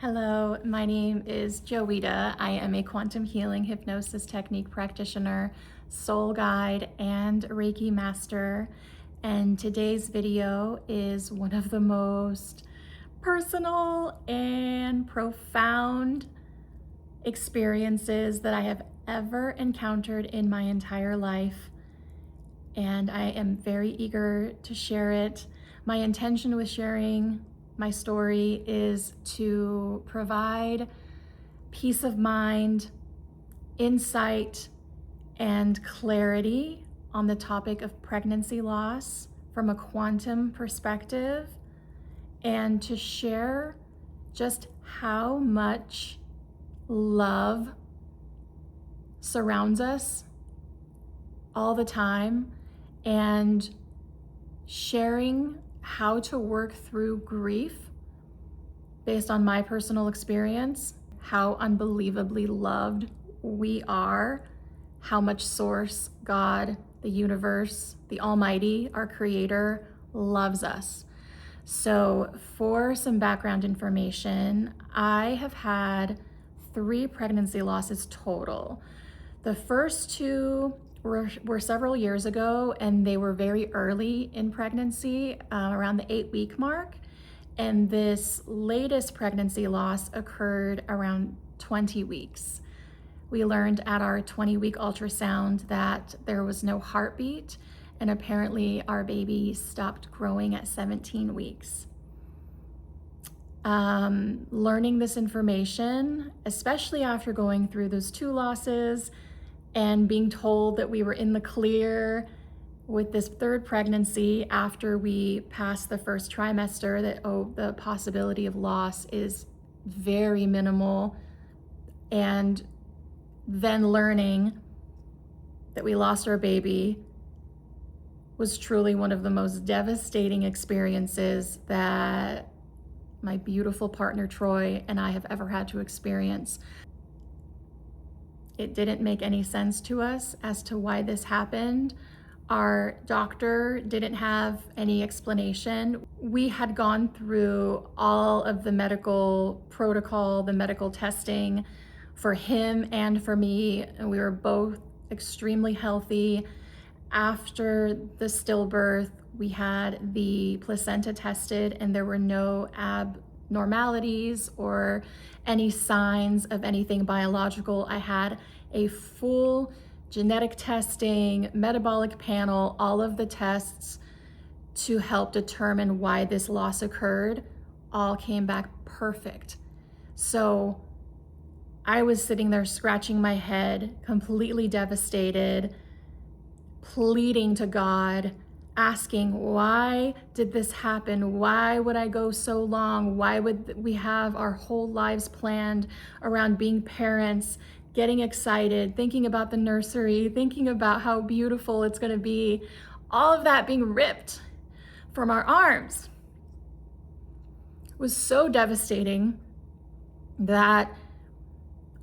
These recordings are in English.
Hello, my name is Joita. I am a quantum healing hypnosis technique practitioner, soul guide, and Reiki master. And today's video is one of the most personal and profound experiences that I have ever encountered in my entire life. And I am very eager to share it. My intention with sharing my story is to provide peace of mind, insight, and clarity on the topic of pregnancy loss from a quantum perspective, and to share just how much love surrounds us all the time, and sharing how to work through grief based on my personal experience, how unbelievably loved we are, how much Source, God, the universe, the Almighty, our Creator, loves us. So for some background information, I have had 3 pregnancy losses total. The first 2 were several years ago, and they were very early in pregnancy, around the 8-week mark. And this latest pregnancy loss occurred around 20 weeks. We learned at our 20-week ultrasound that there was no heartbeat, and apparently our baby stopped growing at 17 weeks. Learning this information, especially after going through those 2 losses, and being told that we were in the clear with this 3rd pregnancy after we passed the first trimester, that, the possibility of loss is very minimal. And then learning that we lost our baby was truly one of the most devastating experiences that my beautiful partner Troy and I have ever had to experience. It didn't make any sense to us as to why this happened. Our doctor didn't have any explanation. We had gone through all of the medical protocol, the medical testing for him and for me, and we were both extremely healthy. After the stillbirth, we had the placenta tested, and there were no abnormalities or any signs of anything biological. I had a full genetic testing, metabolic panel, all of the tests to help determine why this loss occurred, all came back perfect. So I was sitting there scratching my head, completely devastated, pleading to God, asking, why did this happen? Why would I go so long? Why would we have our whole lives planned around being parents, getting excited, thinking about the nursery, thinking about how beautiful it's gonna be, all of that being ripped from our arms? It was so devastating that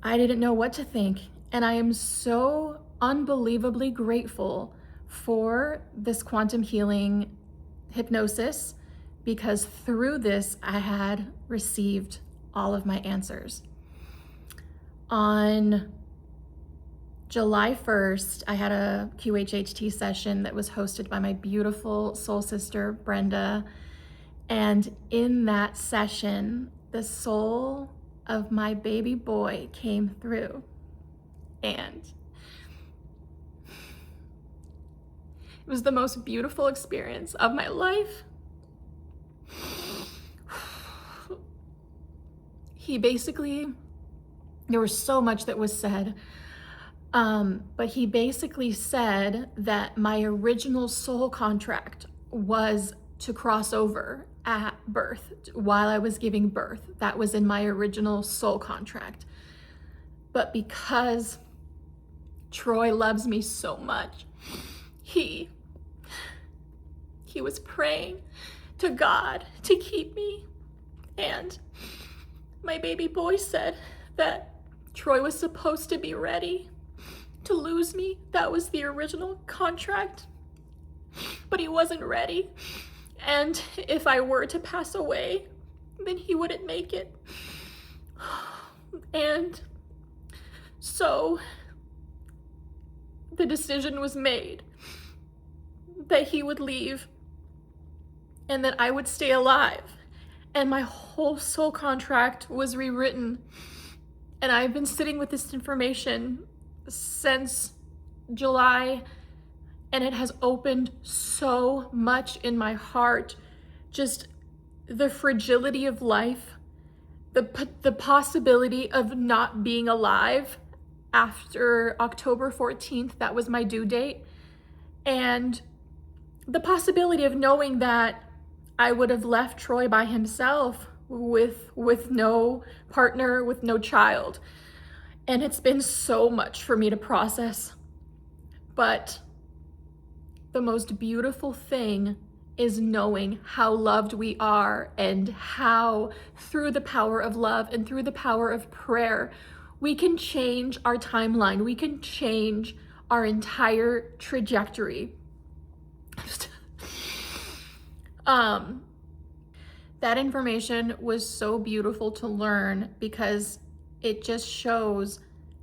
I didn't know what to think. And I am so unbelievably grateful for this quantum healing hypnosis, because through this I had received all of my answers. On July 1st, I had a QHHT session that was hosted by my beautiful soul sister, Brenda. And in that session, the soul of my baby boy came through. And it was the most beautiful experience of my life. There was so much that was said, but he basically said that my original soul contract was to cross over at birth, while I was giving birth. That was in my original soul contract. But because Troy loves me so much, he was praying to God to keep me. And my baby boy said that Troy was supposed to be ready to lose me. That was the original contract, but he wasn't ready. And if I were to pass away, then he wouldn't make it. And so the decision was made that he would leave and that I would stay alive. And my whole soul contract was rewritten. And I've been sitting with this information since July, and it has opened so much in my heart. Just the fragility of life, the possibility of not being alive after October 14th, that was my due date, and the possibility of knowing that I would have left Troy by himself with no partner, with no child. And it's been so much for me to process. But the most beautiful thing is knowing how loved we are, and how through the power of love and through the power of prayer, we can change our timeline. We can change our entire trajectory. That information was so beautiful to learn, because it just shows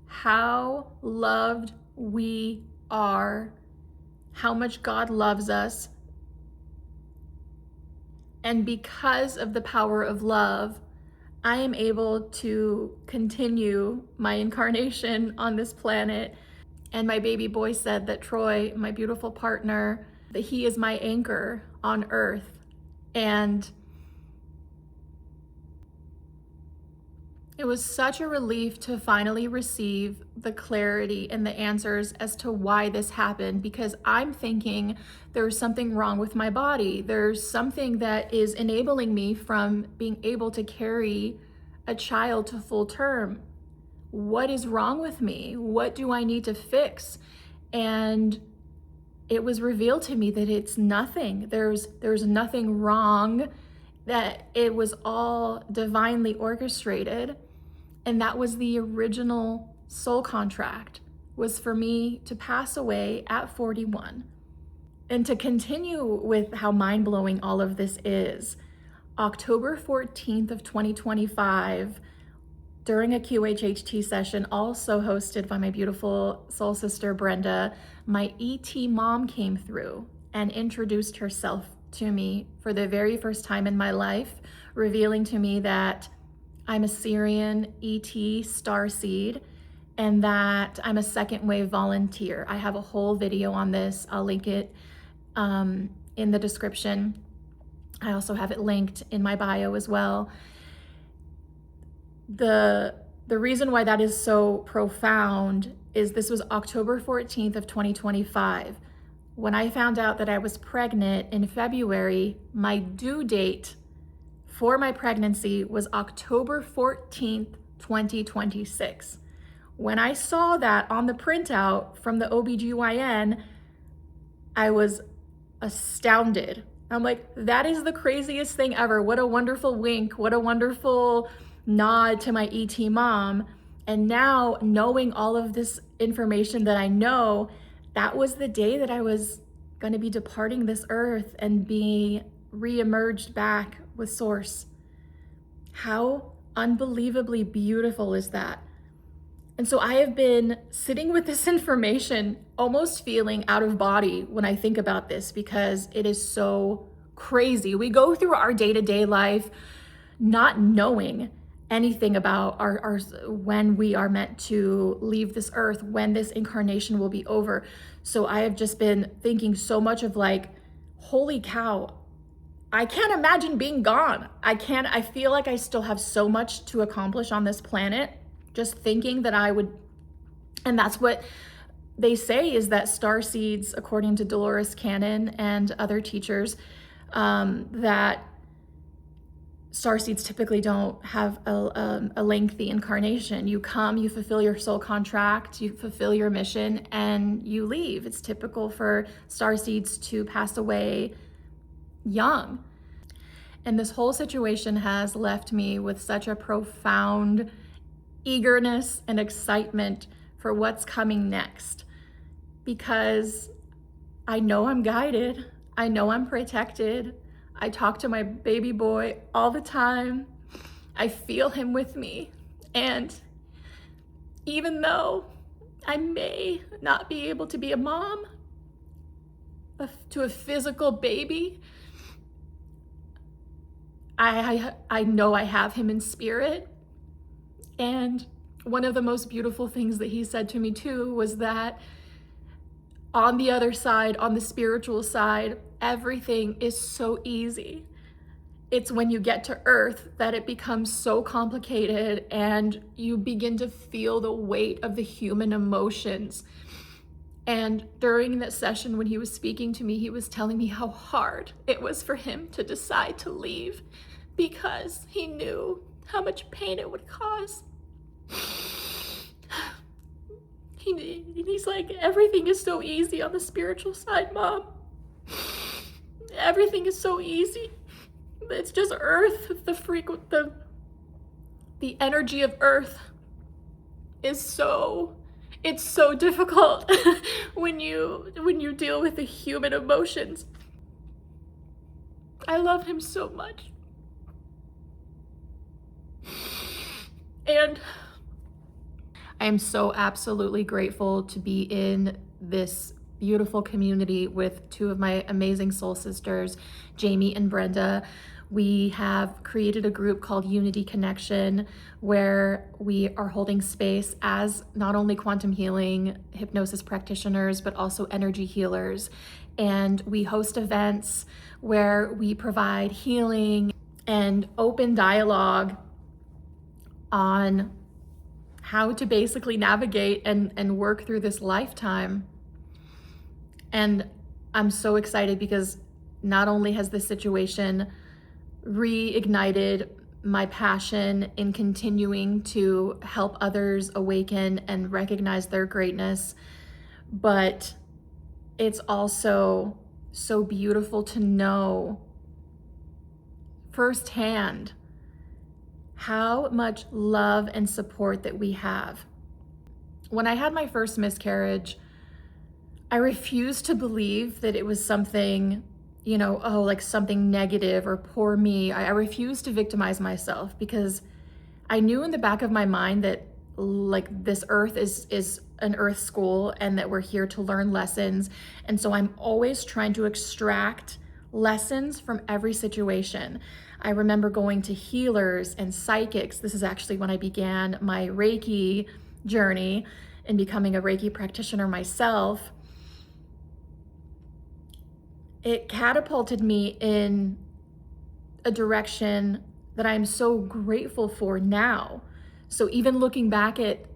how loved we are, how much God loves us. And because of the power of love, I am able to continue my incarnation on this planet. And my baby boy said that Troy, my beautiful partner, that he is my anchor on earth. And it was such a relief to finally receive the clarity and the answers as to why this happened, because I'm thinking there's something wrong with my body. There's something that is enabling me from being able to carry a child to full term. What is wrong with me? What do I need to fix? And it was revealed to me that it's nothing. There's nothing wrong, that it was all divinely orchestrated. And that was the original soul contract, was for me to pass away at 41. And to continue with how mind-blowing all of this is, October 14th of 2025, during a QHHT session, also hosted by my beautiful soul sister, Brenda, my ET mom came through and introduced herself to me for the very first time in my life, revealing to me that I'm a Syrian ET Starseed, and that I'm a second wave volunteer. I have a whole video on this. I'll link it in the description. I also have it linked in my bio as well. The reason why that is so profound is this was October 14th of 2025. When I found out that I was pregnant in February, my due date for my pregnancy was October 14th, 2026. When I saw that on the printout from the OBGYN, I was astounded. I'm like, that is the craziest thing ever. What a wonderful wink. What a wonderful nod to my ET mom. And now, knowing all of this information that I know, that was the day that I was going to be departing this earth and be re-emerged back with Source. How unbelievably beautiful is that? And so I have been sitting with this information, almost feeling out of body when I think about this, because it is so crazy. We go through our day-to-day life not knowing anything about our when we are meant to leave this earth, when this incarnation will be over. So I have just been thinking so much of like, holy cow, I can't imagine being gone. I feel like I still have so much to accomplish on this planet. Just thinking that I would, and that's what they say, is that starseeds, according to Dolores Cannon and other teachers, that starseeds typically don't have a lengthy incarnation. You come, you fulfill your soul contract, you fulfill your mission, and you leave. It's typical for starseeds to pass away young. And this whole situation has left me with such a profound eagerness and excitement for what's coming next, because I know I'm guided. I know I'm protected. I talk to my baby boy all the time. I feel him with me, and even though I may not be able to be a mom to a physical baby, I know I have him in spirit. And one of the most beautiful things that he said to me too was that on the other side, on the spiritual side, everything is so easy. It's when you get to earth that it becomes so complicated and you begin to feel the weight of the human emotions. And during that session, when he was speaking to me, he was telling me how hard it was for him to decide to leave because he knew how much pain it would cause. He's like, everything is so easy on the spiritual side, Mom. Everything is so easy. It's just earth. The energy of earth is so difficult when you deal with the human emotions. I love him so much. And I am so absolutely grateful to be in this beautiful community with two of my amazing soul sisters, Jamie and Brenda. We have created a group called Unity Connection, where we are holding space as not only quantum healing hypnosis practitioners, but also energy healers. And we host events where we provide healing and open dialogue on how to basically navigate and work through this lifetime. And I'm so excited because not only has this situation reignited my passion in continuing to help others awaken and recognize their greatness, but it's also so beautiful to know firsthand how much love and support that we have. When I had my first miscarriage, I refused to believe that it was something, like something negative or poor me. I refused to victimize myself because I knew in the back of my mind that like this earth is an earth school and that we're here to learn lessons. And so I'm always trying to extract lessons from every situation. I remember going to healers and psychics. This is actually when I began my Reiki journey and becoming a Reiki practitioner myself. It catapulted me in a direction that I'm so grateful for now. So even looking back at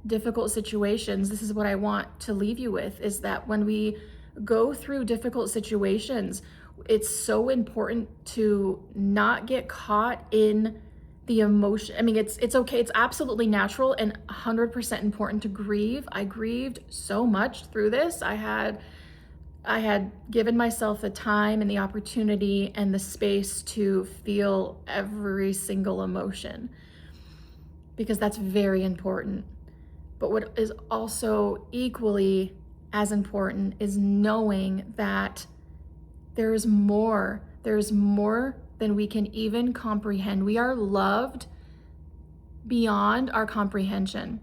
difficult situations, this is what I want to leave you with, is that when we go through difficult situations, it's so important to not get caught in the emotion. I mean, it's okay. It's absolutely natural and 100% important to grieve. I grieved so much through this. I had given myself the time and the opportunity and the space to feel every single emotion, because that's very important. But what is also equally as important is knowing that there's more than we can even comprehend. We are loved beyond our comprehension.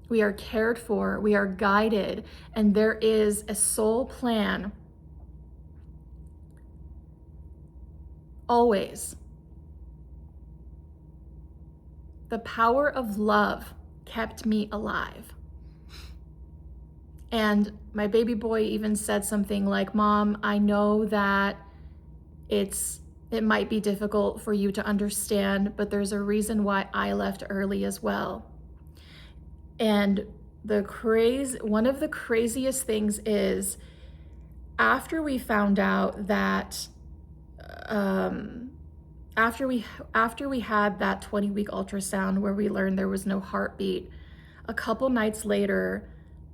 We are cared for, we are guided, and there is a soul plan always. The power of love kept me alive. And my baby boy even said something like, "Mom, I know that it might be difficult for you to understand, but there's a reason why I left early as well." And one of the craziest things is, after we found out that after we had that 20-week ultrasound where we learned there was no heartbeat, a couple nights later,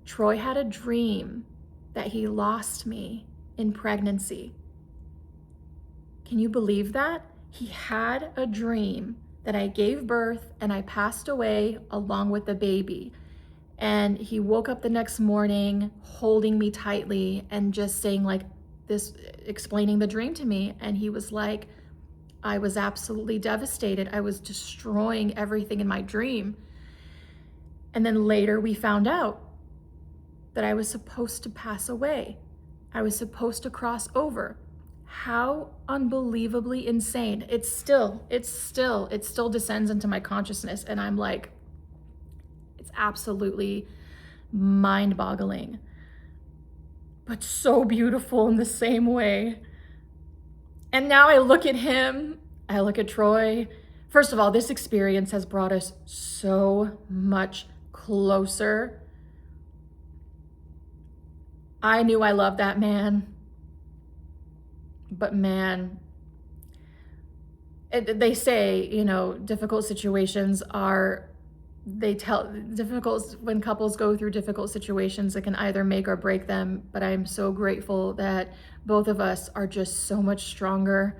Troy had a dream that he lost me in pregnancy. Can you believe that? He had a dream that I gave birth and I passed away along with the baby. And he woke up the next morning holding me tightly and just saying like this, explaining the dream to me. And he was like, I was absolutely devastated. I was destroying everything in my dream. And then later we found out that I was supposed to pass away. I was supposed to cross over. How unbelievably insane. It still descends into my consciousness. And I'm like, it's absolutely mind-boggling, but so beautiful in the same way. And now I look at him, I look at Troy. First of all, this experience has brought us so much closer. I knew I loved that man, but man, they say, you know, difficult situations are, when couples go through difficult situations, it can either make or break them. But I'm so grateful that both of us are just so much stronger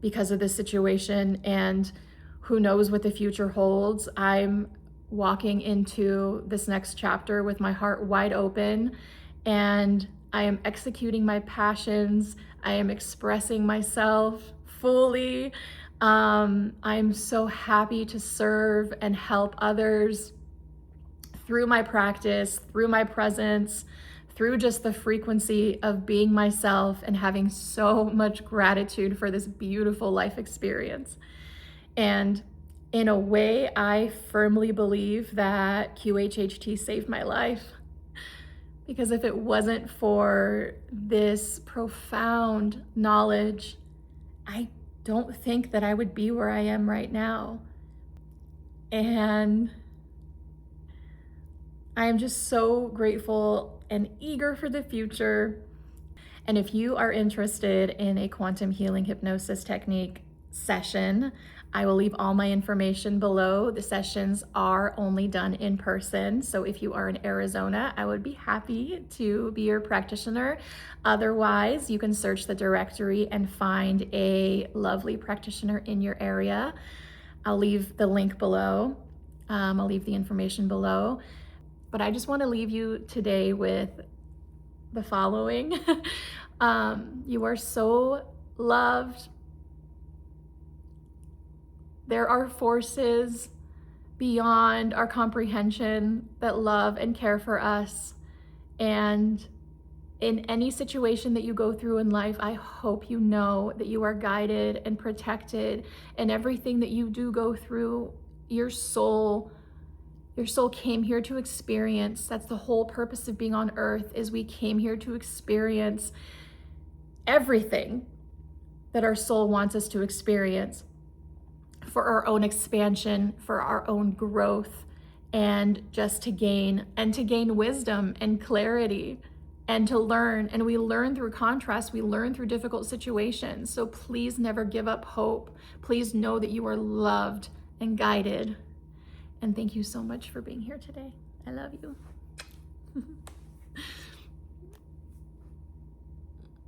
because of this situation. And who knows what the future holds. I'm walking into this next chapter with my heart wide open, and I am executing my passions. I am expressing myself fully. I'm so happy to serve and help others through my practice, through my presence, through just the frequency of being myself, and having so much gratitude for this beautiful life experience. And in a way, I firmly believe that QHHT saved my life. Because if it wasn't for this profound knowledge, I don't think that I would be where I am right now. And I am just so grateful and eager for the future. And if you are interested in a quantum healing hypnosis technique session, I will leave all my information below. The sessions are only done in person. So if you are in Arizona, I would be happy to be your practitioner. Otherwise, you can search the directory and find a lovely practitioner in your area. I'll leave the link below. I'll leave the information below. But I just want to leave you today with the following. You are so loved. There are forces beyond our comprehension that love and care for us. And in any situation that you go through in life, I hope you know that you are guided and protected. And everything that you do go through, your soul came here to experience. That's the whole purpose of being on earth, is we came here to experience everything that our soul wants us to experience, for our own expansion, for our own growth, and just to gain wisdom and clarity, and to learn. And we learn through contrast, we learn through difficult situations. So please never give up hope. Please know that you are loved and guided. And thank you so much for being here today. I love you.